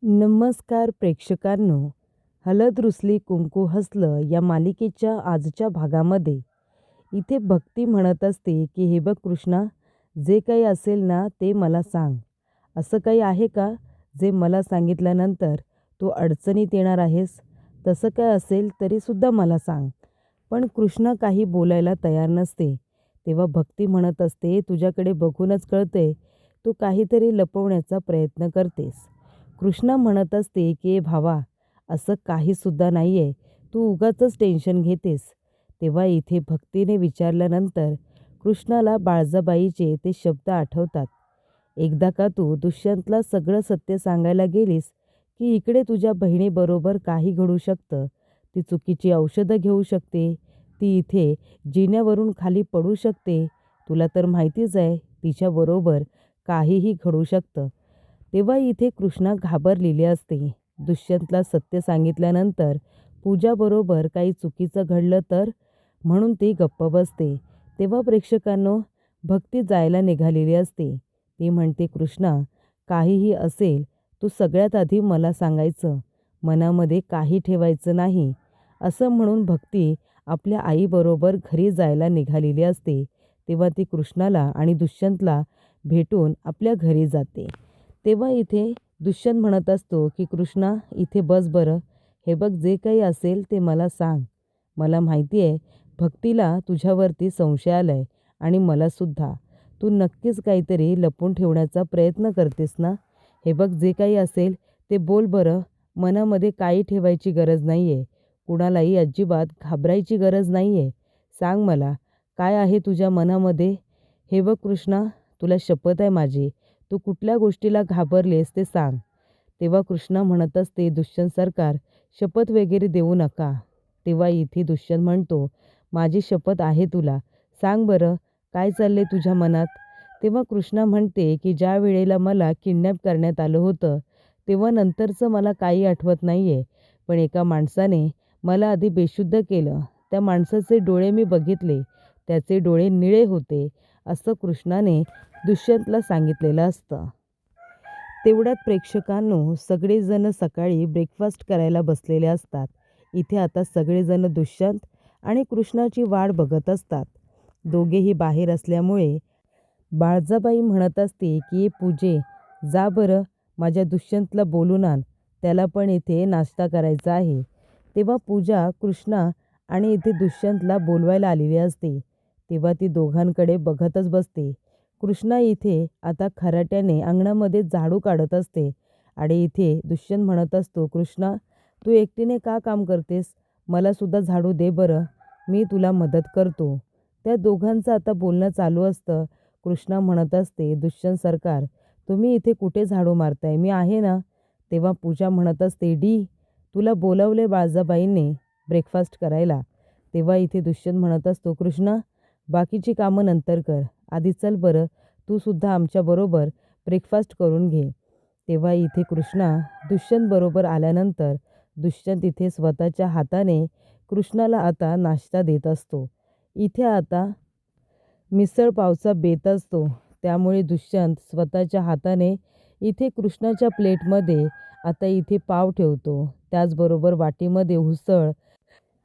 नमस्कार प्रेक्षकांनो. हळद रुसली कुंकू हसलं या मालिकेच्या आजच्या भागामध्ये इथे भक्ती म्हणत असते की हे बघ कृष्णा, जे काही असेल ना ते मला सांग. असं काही आहे का जे मला सांगितल्यानंतर तू अडचणीत येणार आहेस? तसं काय असेल तरीसुद्धा मला सांग. पण कृष्णा काही बोलायला तयार नसते. तेव्हा भक्ती म्हणत असते, तुझ्याकडे बघूनच कळते तू काहीतरी लपवण्याचा प्रयत्न करतेस. कृष्णा म्हणत असते की भावा, असं काहीसुद्धा नाही आहे, तू उगाचच टेन्शन घेतेस. तेव्हा इथे भक्तीने विचारल्यानंतर कृष्णाला बाळजाबाईचे ते शब्द आठवतात. एकदा का तू दुष्यंतला सगळं सत्य सांगायला गेलीस की इकडे तुझ्या बहिणीबरोबर काही घडू शकतं. ती चुकीची औषधं घेऊ शकते, ती इथे जिन्यावरून खाली पडू शकते. तुला तर माहितीच आहे तिच्याबरोबर काहीही घडू शकतं. तेव्हा इथे कृष्णा घाबरलेली असते. दुष्यंतला सत्य सांगितल्यानंतर पूजाबरोबर काही चुकीचं घडलं तर, म्हणून ती गप्प बसते. तेव्हा प्रेक्षकांनो, भक्ती जायला निघालेली असते. ती म्हणते, कृष्णा, काहीही असेल तू सगळ्यात आधी मला सांगायचं, मनामध्ये काही ठेवायचं नाही. असं म्हणून भक्ती आपल्या आईबरोबर घरी जायला निघालेली असते. तेव्हा ती कृष्णाला आणि दुष्यंतला भेटून आपल्या घरी जाते. तेव्हा इथे दुष्यंत म्हणत असतो की कृष्णा, इथे बस बरं. हे बघ, जे काही असेल ते मला सांग. मला माहिती आहे भक्तीला तुझ्यावरती संशय आलाय आणि मलासुद्धा. तू नक्कीच काहीतरी लपून ठेवण्याचा प्रयत्न करतेस ना? हे बघ, जे काही असेल ते बोल बरं. मनामध्ये काही ठेवायची गरज नाही आहे. कुणालाही अजिबात घाबरायची गरज नाही आहे. सांग मला, काय आहे तुझ्या मनामध्ये? हे बघ कृष्णा, तुला शपथ आहे माझी, तू कुठल्या गोष्टीला घाबरलेस ते सांग. तेव्हा कृष्णा म्हणत असते, दुष्यंत सरकार, शपथ वगैरे देऊ नका. तेव्हा इथे दुष्यंत म्हणतो, माझी शपथ आहे तुला. सांग बरं, काय चाललंय तुझ्या मनात? तेव्हा कृष्णा म्हणते की ज्या वेळेला मला किडनॅप करण्यात आलं होतं तेव्हा नंतरचं मला काही आठवत नाही आहे. पण एका माणसाने मला आधी बेशुद्ध केलं. त्या माणसाचे डोळे मी बघितले, त्याचे डोळे निळे होते, असं कृष्णाने दुष्यंतला सांगितलेलं असतं. तेवढ्यात प्रेक्षकांनो, सगळेजण सकाळी ब्रेकफास्ट करायला बसलेले असतात. इथे आता सगळेजण दुष्यंत आणि कृष्णाची वाट बघत असतात. दोघेही बाहेर असल्यामुळे बाळजाबाई म्हणत असते की पूजे, जा बरं, माझ्या दुष्यंतला बोलून आण, त्याला पण इथे नाश्ता करायचा आहे. तेव्हा पूजा कृष्णा आणि इथे दुष्यंतला बोलवायला आलेली असते. तेव्हा ती दोघांकडे बघतच बसते. कृष्णा इथे आता खराट्याने अंगणामध्ये झाडू काढत असते आणि इथे दुष्यंत म्हणत असतो, कृष्णा, तू एकटीने का काम करतेस? मलासुद्धा झाडू दे बरं, मी तुला मदत करतो. त्या दोघांचं आता बोलणं चालू असतं. कृष्णा म्हणत असते, दुष्यंत सरकार, तुम्ही इथे कुठे झाडू मारताय? मी आहे ना. तेव्हा पूजा म्हणत असते, डी, तुला बोलावले बाळजाबाईंनी ब्रेकफास्ट करायला. तेव्हा इथे दुष्यंत म्हणत असतो, कृष्णा, बाकीची कामं नंतर कर, आधी चल बरं, तू सुद्धा आमच्याबरोबर ब्रेकफास्ट करून घे. तेव्हा इथे कृष्णा दुष्यंतबरोबर आल्यानंतर दुष्यंत इथे स्वतःच्या हाताने कृष्णाला आता नाश्ता देत असतो. इथे आता मिसळ पावचा बेत असतो, त्यामुळे दुष्यंत स्वतःच्या हाताने इथे कृष्णाच्या प्लेटमध्ये आता इथे पाव ठेवतो. त्याचबरोबर वाटीमध्ये उसळ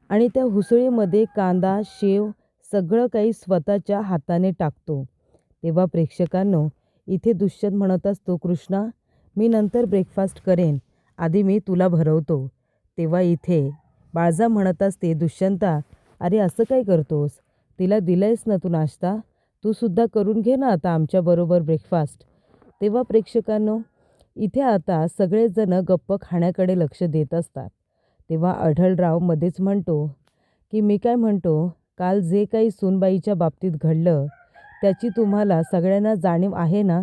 आणि त्या उसळीमध्ये कांदा, शेव सगळं काही स्वतःच्या हाताने टाकतो. तेव्हा प्रेक्षकांनो, इथे दुष्यंत म्हणत असतो, कृष्णा, मी नंतर ब्रेकफास्ट करेन, आधी मी तुला भरवतो. तेव्हा इथे बाळजा म्हणत असते, दुष्यंता, अरे असं काय करतोस? तिला दिलंयस ना तू नाश्ता, तू सुद्धा करून घे ना आता आमच्याबरोबर ब्रेकफास्ट. तेव्हा प्रेक्षकांनो, इथे आता सगळेजण गप्प खाण्याकडे लक्ष देत असतात. तेव्हा आढळराव मध्येच म्हणतो की मी काय म्हणतो, काल जे काही सूनबाईच्या बाबतीत घडलं त्याची तुम्हाला सगळ्यांना जाणीव आहे ना?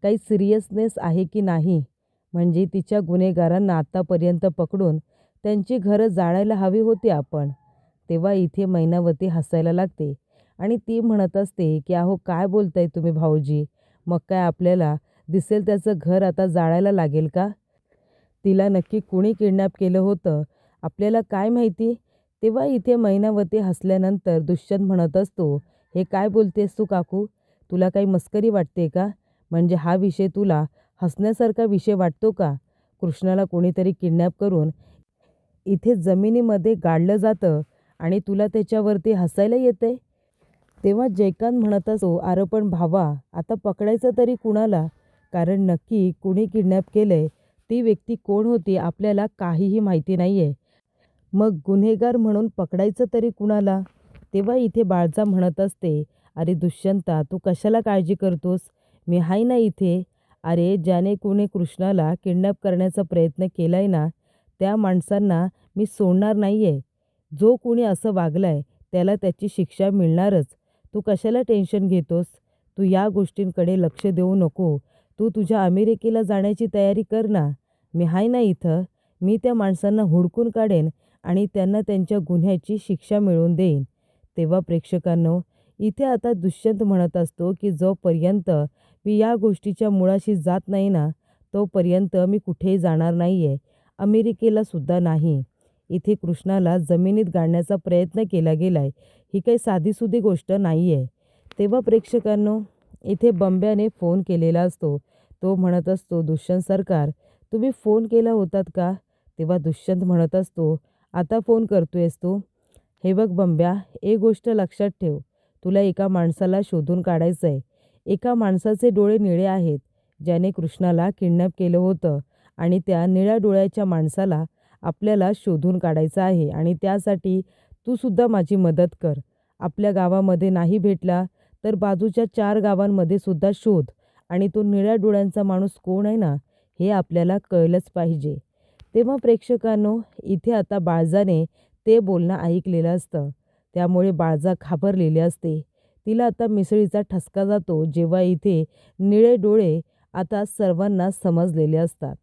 काही सिरियसनेस आहे की नाही? म्हणजे तिच्या गुन्हेगारांना आत्तापर्यंत पकडून त्यांची घरं जाळायला हवी होती आपण. तेव्हा इथे मैनावती हसायला लागते आणि ती म्हणत असते की अहो, काय बोलताय तुम्ही भाऊजी? मग काय आपल्याला दिसेल त्याचं घर आता जाळायला लागेल का? तिला नक्की कुणी किडनॅप केलं होतं आपल्याला काय माहिती? तेव्हा इथे मैनावती हसल्यानंतर दुष्यंत म्हणत असतो, हे काय बोलतेस तू काकू? तुला काही मस्करी वाटते का? म्हणजे हा विषय तुला हसण्यासारखा विषय वाटतो का? कृष्णाला कोणीतरी किडनॅप करून इथे जमिनीमध्ये गाडलं जातं आणि तुला त्याच्यावरती हसायला येतंय. तेव्हा जयकांत म्हणत असतो, अरे पण भावा, आता पकडायचं तरी कुणाला? कारण नक्की कुणी किडनॅप केलंय, ती व्यक्ती कोण होती आपल्याला काहीही माहिती नाही आहे. मग गुन्हेगार म्हणून पकडायचं तरी कुणाला? तेव्हा इथे बाळजा म्हणत असते, अरे दुष्यंता, तू कशाला काळजी करतोस? मी आहे ना इथे. अरे ज्याने कोणी कृष्णाला किडनॅप करण्याचा प्रयत्न केलाय ना, त्या माणसांना मी सोडणार नाही आहे. जो कोणी असं वागलाय त्याला त्याची शिक्षा मिळणारच. तू कशाला टेन्शन घेतोस? तू या गोष्टींकडे लक्ष देऊ नको. तू तुझ्या अमेरिकेला जाण्याची तयारी कर ना. मी आहे ना इथं. मी त्या माणसांना हुडकून काढेन आणि त्यांना त्यांच्या गुन्ह्याची शिक्षा मिळवून देईन. तेव्हा प्रेक्षकांनो, इथे आता दुष्यंत म्हणत असतो की जोपर्यंत मी या गोष्टीच्या मुळाशी जात नाही ना, तोपर्यंत मी कुठेही जाणार नाही आहे. अमेरिकेला सुद्धा नाही. इथे कृष्णाला जमिनीत गाडण्याचा प्रयत्न केला गेलाय. ही काही साधीसुधी गोष्ट नाही आहे. तेव्हा प्रेक्षकांनो, इथे बंब्याने फोन केलेला असतो. तो म्हणत असतो, दुष्यंत सरकार, तुम्ही फोन केला होतात का? तेव्हा दुष्यंत म्हणत असतो, आता फोन करतोयस तू? हे बघ बंब्या, एक गोष्ट लक्षात ठेव. तुला एका माणसाला शोधून काढायचं आहे. एका माणसाचे डोळे निळे आहेत, ज्याने कृष्णाला किडनॅप केलं होतं आणि त्या निळ्या डोळ्याच्या माणसाला आपल्याला शोधून काढायचं आहे आणि त्यासाठी तू सुद्धा माझी मदत कर. आपल्या गावामध्ये नाही भेटला तर बाजूच्या 4 गावांमध्ये सुद्धा शोध आणि तो निळ्या डोळ्यांचा माणूस कोण आहे ना, हे आपल्याला कळलंच पाहिजे. तेव्हा प्रेक्षकांनो, इथे आता बाळजाने ते बोलणं ऐकलेलं असतं. त्यामुळे बाळजा घाबरलेली असते. तिला आता मिसळीचा ठसका जातो जेव्हा इथे निळे डोळे आता सर्वांना समजलेले असतात.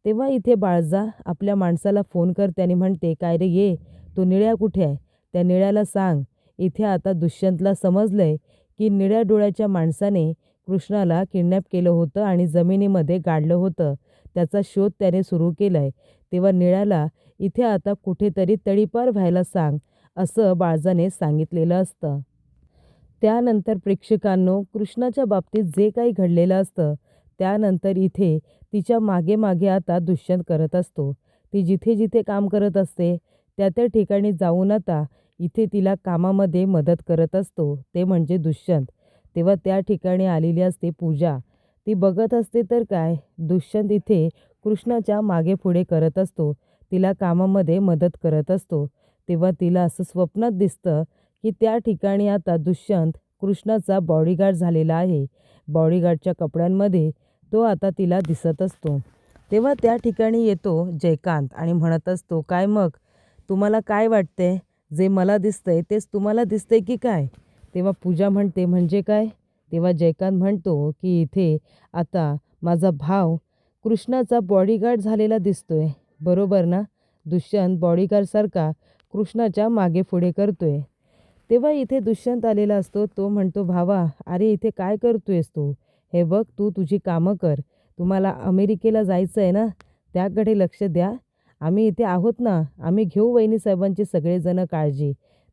तेव्हा इथे बाळजा आपल्या माणसाला फोन करते आणि म्हणते, काय रे ये, तो निळ्या कुठे आहे? त्या निळ्याला सांग, इथे आता दुष्यंतला समजलंय की निळ्या डोळ्याच्या माणसाने कृष्णाला किडनॅप केलं होतं आणि जमिनीमध्ये गाडलं होतं. त्याचा शोध त्याने सुरू केलाय. तेव्हा निळ्याला इथे आता कुठेतरी तडीपार व्हायला सांग, असं बाळजाने सांगितलेलं असतं. त्यानंतर प्रेक्षकांनो, कृष्णाच्या बाबतीत जे काही घडलेलं असतं त्यानंतर इथे तिच्या मागे मागे आता दुष्यंत करत असतो. ती जिथे जिथे काम करत असते त्या त्या ठिकाणी जाऊन आता इथे तिला कामामध्ये मदत करत असतो, ते म्हणजे दुष्यंत. तेव्हा त्या ठिकाणी आलेली असते पूजा. ती बघत असते तर काय, दुष्यंत इथे कृष्णाच्या मागे पुढे करत असतो, तिला कामामध्ये मदत करत असतो. तेव्हा तिला असं स्वप्नात दिसतं की त्या ठिकाणी आता दुष्यंत कृष्णाचा बॉडीगार्ड झालेला आहे. बॉडीगार्डच्या कपड्यांमध्ये तो आता तिला दिसत असतो. तेव्हा त्या ठिकाणी येतो जयकांत आणि म्हणत असतो, काय मग, तुम्हाला काय वाटतंय? जे मला दिसतंय तेच तुम्हाला दिसतंय की काय? तेव्हा पूजा म्हणते, म्हणजे काय? तेव्हा जयकांत म्हणतो की इथे आता माझा भाव कृष्णाचा बॉडीगार्ड झालेला दिसतोय, बरोबर ना? दुष्यंत बॉडीगार्डसारखा कृष्णाच्या मागे पुढे करतोय. तेव्हा इथे दुष्यंत आलेला असतो. तो म्हणतो, भावा, अरे इथे काय करतोयस तू? हे बघ, तू तुझी कामं कर. तुम्हाला अमेरिकेला जायचं आहे ना, त्याकडे लक्ष द्या. आम्ही इथे आहोत ना, आम्ही घेऊ वहिनीसाहेबांची सगळेजण काळजी.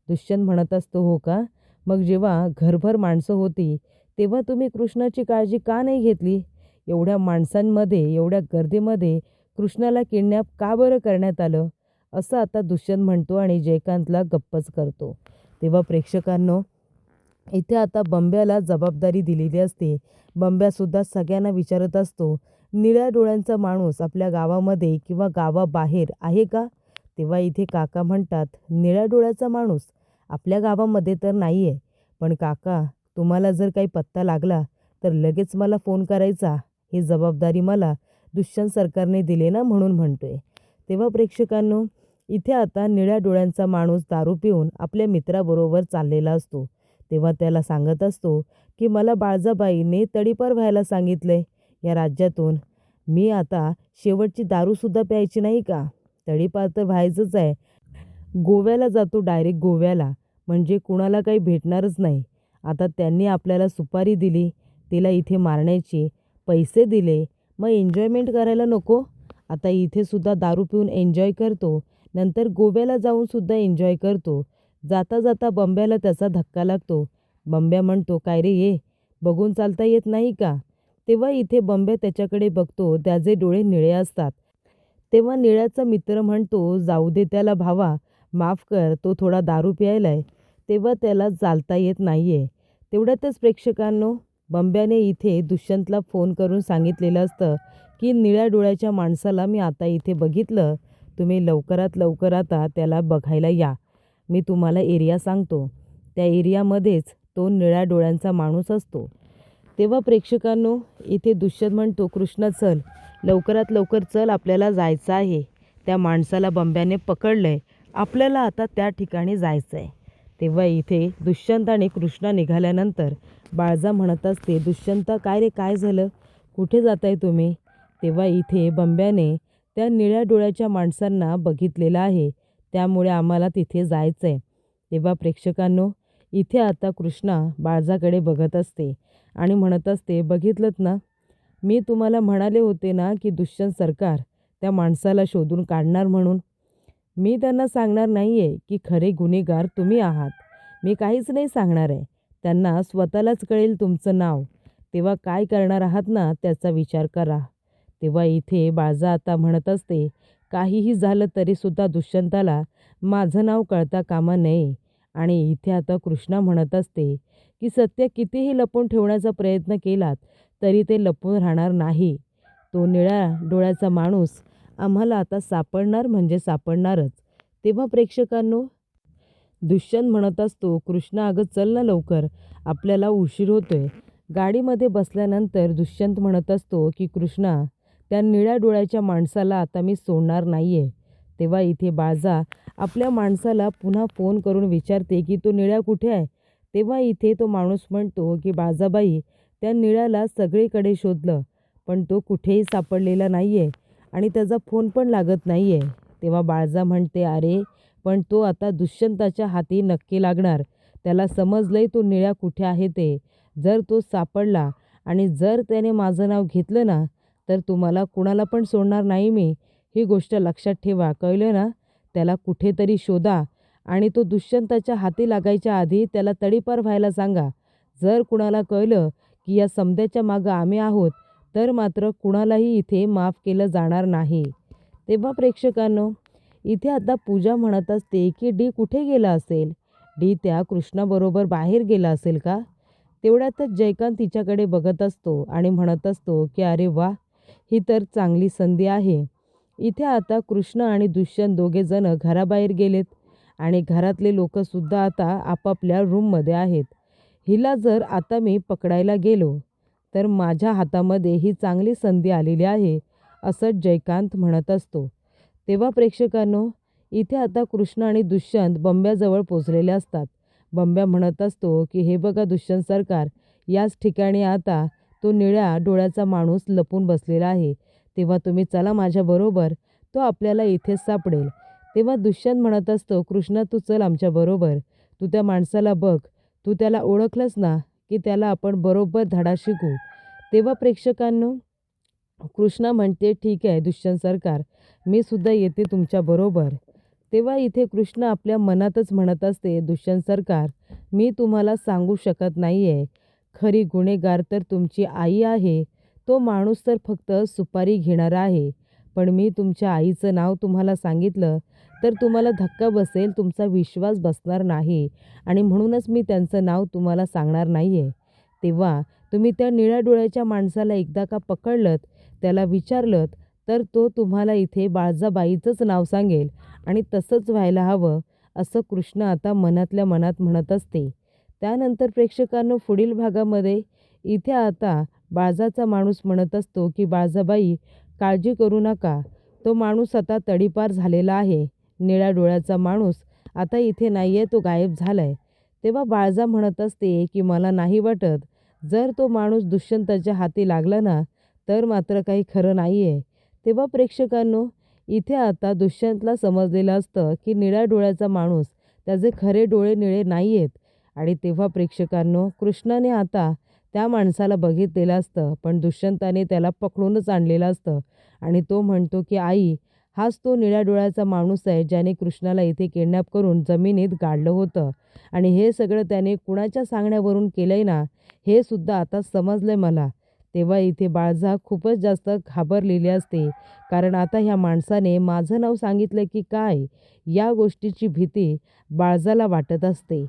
दुष्यंत म्हणत असतो, हो का? मग जेव्हा घरभर माणसं होती तेव्हा तुम्ही कृष्णाची काळजी का नाही घेतली? एवढ्या माणसांमध्ये, एवढ्या गर्दीमध्ये कृष्णाला किडनॅप का बरं करण्यात आलं? असं आता दुष्यंत म्हणतो आणि जयकांतला गप्पच करतो. तेव्हा प्रेक्षकांनो, इथे आता बंब्याला जबाबदारी दिलेली असते. बंब्यासुद्धा सगळ्यांना विचारत असतो, निळ्या डोळ्यांचा माणूस आपल्या गावामध्ये किंवा गावाबाहेर आहे का? तेव्हा इथे काका म्हणतात, निळ्या डोळ्याचा माणूस आपल्या गावामध्ये तर नाही आहे. पण काका, तुम्हाला जर काही पत्ता लागला तर लगेच मला फोन करायचा. ही जबाबदारी मला दुष्यंत सरकारने दिली ना, म्हणून म्हणतोय. तेव्हा प्रेक्षकांनो, इथे आता निळ्या डोळ्यांचा माणूस दारू पिऊन आपल्या मित्राबरोबर चाललेला असतो. तेव्हा त्याला सांगत असतो की मला बाळजाबाईने तडीपार व्हायला सांगितलंय या राज्यातून. मी आता शेवटची दारूसुद्धा प्यायची नाही का? तडीपार तर व्हायचंच आहे. गोव्याला जातो, डायरेक्ट गोव्याला, म्हणजे कुणाला काही भेटणारच नाही. आता त्यांनी आपल्याला सुपारी दिली, तिला इथे मारण्याची, पैसे दिले, मग एन्जॉयमेंट करायला नको? आता इथेसुद्धा दारू पिऊन एन्जॉय करतो, नंतर गोव्याला जाऊनसुद्धा एन्जॉय करतो. जाता जाता बंब्याला त्याचा धक्का लागतो. बंब्या म्हणतो, काय रे ये, बघून चालता येत नाही का? तेव्हा इथे बंब्या त्याच्याकडे बघतो, त्याचे डोळे निळे असतात. तेव्हा निळ्याचा मित्र म्हणतो, जाऊ दे त्याला भावा, माफ कर, तो थोडा दारू प्यायलाय, तेव्हा त्याला चालता येत नाहीये. तेवढ्यातच प्रेक्षकांनो, बंब्याने इथे दुष्यंतला फोन करून सांगितलेलं असतं की निळ्या डोळ्याच्या माणसाला मी आता इथे बघितलं, तुम्ही लवकरात लवकर आता त्याला बघायला या. मी तुम्हाला एरिया सांगतो, त्या एरियामध्येच तो निळ्या डोळ्यांचा माणूस असतो. तेव्हा प्रेक्षकांनो, इथे दुष्यंत म्हणतो, कृष्णा चल, लवकरात लवकर चल, आपल्याला जायचं आहे. त्या माणसाला बंब्याने पकडलंय, आपल्याला आता त्या ठिकाणी जायचं आहे. तेव्हा इथे दुष्यंत आणि कृष्णा निघाल्यानंतर बाळजा म्हणत असते, दुष्यंता काय रे, काय झालं, कुठे जाताय तुम्ही? तेव्हा इथे बंब्याने त्या निळ्या डोळ्याच्या माणसांना बघितलेलं आहे, त्यामुळे आम्हाला तिथे जायचं आहे. तेव्हा प्रेक्षकांनो, इथे आता कृष्णा बाळजाकडे बघत असते आणि म्हणत असते, बघितलंत ना, मी तुम्हाला म्हणाले होते ना की दुष्यंत सरकार त्या माणसाला शोधून काढणार म्हणून. मी त्यांना सांगणार नाही आहे की खरे गुन्हेगार तुम्ही आहात. मी काहीच नाही सांगणार आहे. त्यांना स्वतःलाच कळेल तुमचं नाव. तेव्हा काय करणार आहात ना, त्याचा विचार करा. तेव्हा इथे बाळजा आता म्हणत असते, काहीही झालं तरीसुद्धा दुष्यंताला माझं नाव कळता कामा नये. आणि इथे आता कृष्णा म्हणत असते की सत्य कितीही लपवून ठेवण्याचा प्रयत्न केलात तरी ते लपून राहणार नाही. तो निळ्या डोळ्याचा माणूस आम्हाला आता सापडणार म्हणजे सापडणारच. तेव्हा प्रेक्षकांनो, दुष्यंत म्हणत असतो, कृष्णा अगं चल ना लवकर, आपल्याला उशीर होतोय. गाडीमध्ये बसल्यानंतर दुष्यंत म्हणत असतो की कृष्णा, त्या निळ्या डोळ्याच्या माणसाला आता मी सोडणार नाही आहे. तेव्हा इथे बाळजा आपल्या माणसाला पुन्हा फोन करून विचारते की तो निळ्या कुठे आहे? तेव्हा इथे तो माणूस म्हणतो की बाळजाबाई, त्या निळ्याला सगळीकडे शोधलं, पण तो कुठेही सापडलेला नाही आहे आणि त्याचा फोन पण लागत नाही आहे. तेव्हा बाळजा म्हणते, अरे पण तो आता दुष्यंताच्या हाती नक्की लागणार. त्याला समजलंय तो निळ्या कुठे आहे ते. जर तो सापडला आणि जर त्याने माझं नाव घेतलं ना, तर तुम्हाला कुणाला पण सोडणार नाही मी. ही गोष्ट लक्षात ठेवा, कळलं ना? त्याला कुठेतरी शोधा आणि तो दुष्यंताच्या हाती लागायच्या आधी त्याला तडीपार व्हायला सांगा. जर कुणाला कळलं की या समद्याच्या मागं आम्ही आहोत, तर मात्र कुणालाही इथे माफ केलं जाणार नाही. तेव्हा प्रेक्षकांनो, इथे आता पूजा म्हणत असते की डी कुठे गेला असेल? डी त्या कृष्णाबरोबर बाहेर गेला असेल का? तेवढ्यातच जयकांत तिच्याकडे बघत असतो आणि म्हणत असतो की अरे वा, ही तर चांगली संधी आहे. इथे आता कृष्ण आणि दुष्यंत दोघेजण घराबाहेर गेलेत आणि घरातले लोकसुद्धा आता आपापल्या रूममध्ये आहेत. हिला जर आता मी पकडायला गेलो तर माझ्या हातामध्ये ही चांगली संधी आलेली आहे, असं जयकांत म्हणत असतो. तेव्हा प्रेक्षकांनो, इथे आता कृष्ण आणि दुष्यंत बंब्याजवळ पोचलेले असतात. बंब्या म्हणत असतो की हे बघा दुष्यंत सरकार, याच ठिकाणी आता तो निळ्या डोळ्याचा माणूस लपून बसलेला आहे. तेव्हा तुम्ही चला माझ्याबरोबर, तो आपल्याला इथेच सापडेल. तेव्हा दुष्यंत म्हणत असतो, कृष्णा तू चल आमच्याबरोबर, तू त्या माणसाला बघ, तू त्याला ओळखलंस ना की त्याला आपण बरोबर धडा शिकू. तेव्हा प्रेक्षकांनो, कृष्णा म्हणते, ठीक आहे दुष्यंत सरकार, मी सुद्धा येते तुमच्याबरोबर. तेव्हा इथे कृष्ण आपल्या मनातच म्हणत असते, दुष्यंत सरकार, मी तुम्हाला सांगू शकत नाही आहे. खरी गुन्हेगार तर तुमची आई आहे. तो माणूस तर फक्त सुपारी घेणारा आहे. पण मी तुमच्या आईचं नाव तुम्हाला सांगितलं तर तुम्हाला धक्का बसेल, तुमचा विश्वास बसणार नाही आणि म्हणूनच मी त्यांचं नाव तुम्हाला सांगणार नाही आहे. तेव्हा तुम्ही त्या निळ्या डोळ्याच्या माणसाला एकदा का पकडलत, त्याला विचारलत, तर तो तुम्हाला इथे बाळजाबाईचंच नाव सांगेल आणि तसंच व्हायला हवं, असं कृष्ण आता मनातल्या मनात म्हणत असते. त्यानंतर प्रेक्षकांनो, पुढील भागामध्ये इथे आता बाळजाचा माणूस म्हणत असतो की बाळजाबाई, काळजी करू नका, तो माणूस आता तडीपार झालेला आहे. निळ्या डोळ्याचा माणूस आता इथे नाही आहे, तो गायब झाला आहे. तेव्हा बाळजा म्हणत असते की मला नाही वाटत, जर तो माणूस दुष्यंताच्या हाती लागला ना, तर मात्र काही खरं नाही आहे. तेव्हा प्रेक्षकांनो, इथे आता दुष्यंतला समजलेलं असतं की निळ्या डोळ्याचा माणूस, त्याचे खरे डोळे निळे नाही आहेत. आणि तेव्हा प्रेक्षकांनो, कृष्णाने आता त्या माणसाला बघितलेलं असतं, पण दुष्यंताने त्याला पकडूनच आणलेलं असतं आणि तो म्हणतो की आई, हाच तो निळ्या डोळ्याचा माणूस आहे ज्याने कृष्णाला इथे किडनॅप करून जमिनीत गाडलं होतं आणि हे सगळं त्याने कुणाच्या सांगण्यावरून केलंय ना, हे सुद्धा आता समजलंय मला. तेव्हा इथे बाळजा खूपच जास्त घाबरलेली असते. कारण आता ह्या माणसाने माझं नाव सांगितलं की काय? या गोष्टीची भीती बाळजाला वाटत असते.